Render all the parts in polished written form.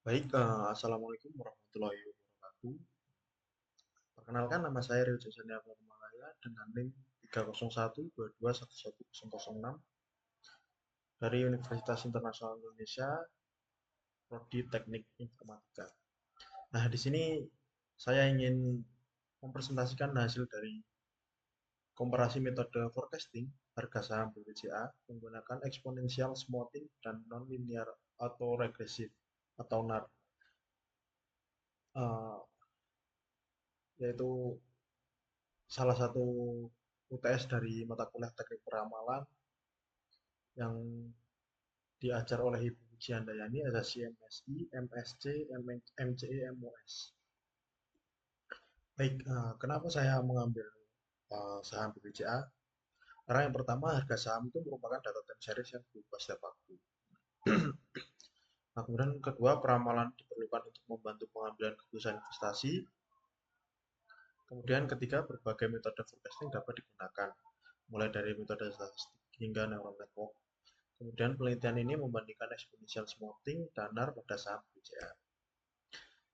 Baik, assalamualaikum warahmatullahi wabarakatuh. Perkenalkan, nama saya Rio Jasania Malaya dengan NIM 30122111006 dari Universitas Internasional Indonesia, Prodi Teknik Informatika. Nah, di sini saya ingin mempresentasikan hasil dari komparasi metode forecasting harga saham BBCA menggunakan exponential smoothing dan nonlinear autoregressive atau NAR, eh, yaitu salah satu UTS dari mata kuliah teknik peramalan yang diajar oleh Ibu Cihandayani, ada CMSI, MSC, MCE, MOS. Baik, kenapa saya mengambil saham BBCA? Karena yang pertama, harga saham itu merupakan data time series yang berubah setiap waktu. Nah, kemudian kedua, peramalan diperlukan untuk membantu pengambilan keputusan investasi. Kemudian ketiga, berbagai metode forecasting dapat digunakan, mulai dari metode statistik hingga neural network. Kemudian penelitian ini membandingkan exponential smoothing dan NAR pada saham BCA.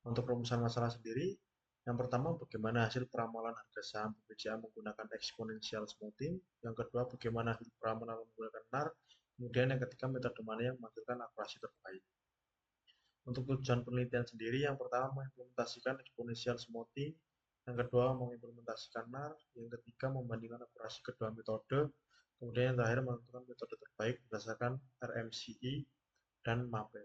Untuk rumusan masalah sendiri, yang pertama bagaimana hasil peramalan harga saham BCA menggunakan exponential smoothing, yang kedua bagaimana hasil peramalan menggunakan NAR, kemudian yang ketiga metode mana yang menghasilkan akurasi terbaik. Untuk tujuan penelitian sendiri, yang pertama mengimplementasikan exponential smoothing, yang kedua mengimplementasikan NAR, yang ketiga membandingkan akurasi kedua metode, kemudian yang terakhir menentukan metode terbaik berdasarkan RMCE dan MAPE.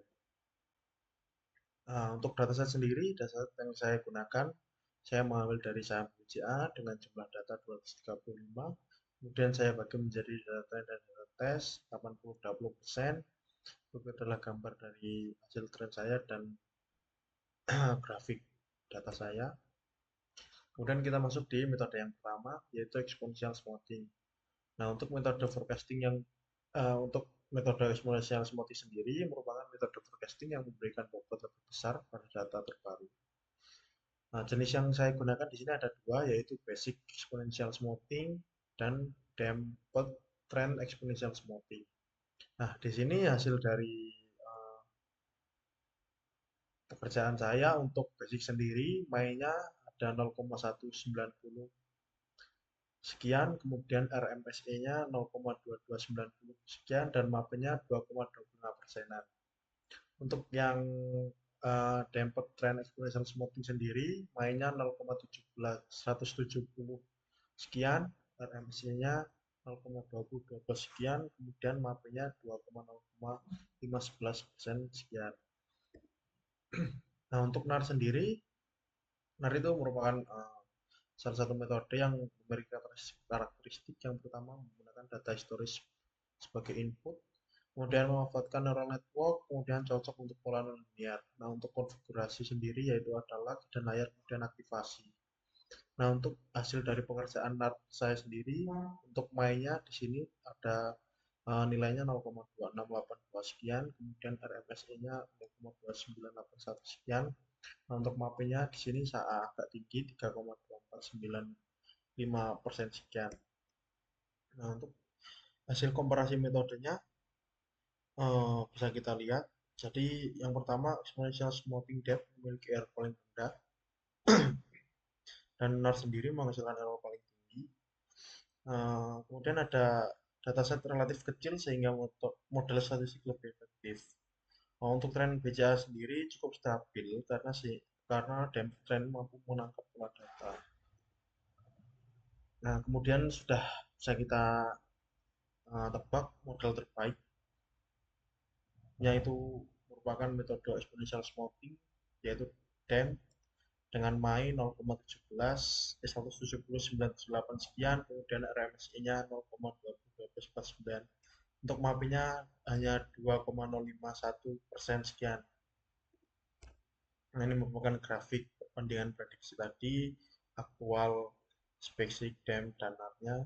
Nah, untuk dataset sendiri, dataset yang saya gunakan, saya mengambil dari saham BCA dengan jumlah data 235, kemudian saya bagi menjadi data dan data tes 80-20%, itu adalah gambar dari hasil tren saya dan grafik data saya. Kemudian kita masuk di metode yang pertama, yaitu exponential smoothing. Nah, untuk metode forecasting yang untuk metode exponential smoothing sendiri merupakan metode forecasting yang memberikan bobot lebih besar pada data terbaru. Nah, jenis yang saya gunakan di sini ada dua, yaitu basic exponential smoothing dan damped trend exponential smoothing. Nah, di sini hasil dari pekerjaan saya untuk basic sendiri, mainnya ada 0,190 sekian, kemudian RMSE-nya 0,2290 sekian, dan MAPE-nya 2,25%. Untuk yang damped trend exponential smoothing sendiri, mainnya 0,170 sekian, RMC-nya 0,2012 sekian, kemudian MAPE-nya 2,0511% sekian. Nah, untuk NAR sendiri, NAR itu merupakan salah satu metode yang memiliki karakteristik yang pertama menggunakan data historis sebagai input, kemudian memanfaatkan neural network, kemudian cocok untuk pola nonlinear. Nah, untuk konfigurasi sendiri yaitu ada lag dan layar kemudian aktivasi. Nah, untuk hasil dari pekerjaan NAR saya sendiri, untuk mainnya di sini ada nilainya 0,2682 sekian, kemudian RMSE-nya 0,2981 sekian. Nah, untuk MAPE-nya di sini saya agak tinggi 3,2495% sekian. Nah, untuk hasil komparasi metodenya bisa kita lihat. Jadi yang pertama exponential smoothing depth memiliki error paling rendah dan NAR sendiri menghasilkan error paling tinggi. Kemudian ada dataset relatif kecil sehingga model statistik lebih efektif. Nah, untuk tren BCA sendiri cukup stabil karena tren mampu menangkap pola data. Nah, kemudian sudah bisa kita tebak model terbaik, yaitu merupakan metode exponential smoothing, yaitu DEM dengan MAI 0,17, 170,978 sekian, kemudian RMSE-nya 0,21249. Untuk MAPI-nya hanya 2,051% sekian. Nah, ini merupakan grafik perbandingan prediksi tadi, aktual, spesifik, DEM, dan NAR-nya.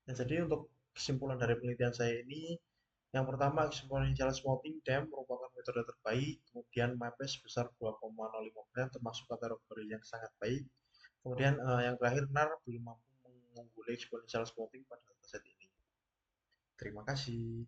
Nah, jadi untuk kesimpulan dari penelitian saya ini, yang pertama, exponential smoothing DEM merupakan metode terbaik, kemudian MAPE sebesar 2,05% termasuk kategori yang sangat baik. Kemudian yang terakhir, NAR belum mampu mengungguli exponential smoothing pada dataset ini. Terima kasih.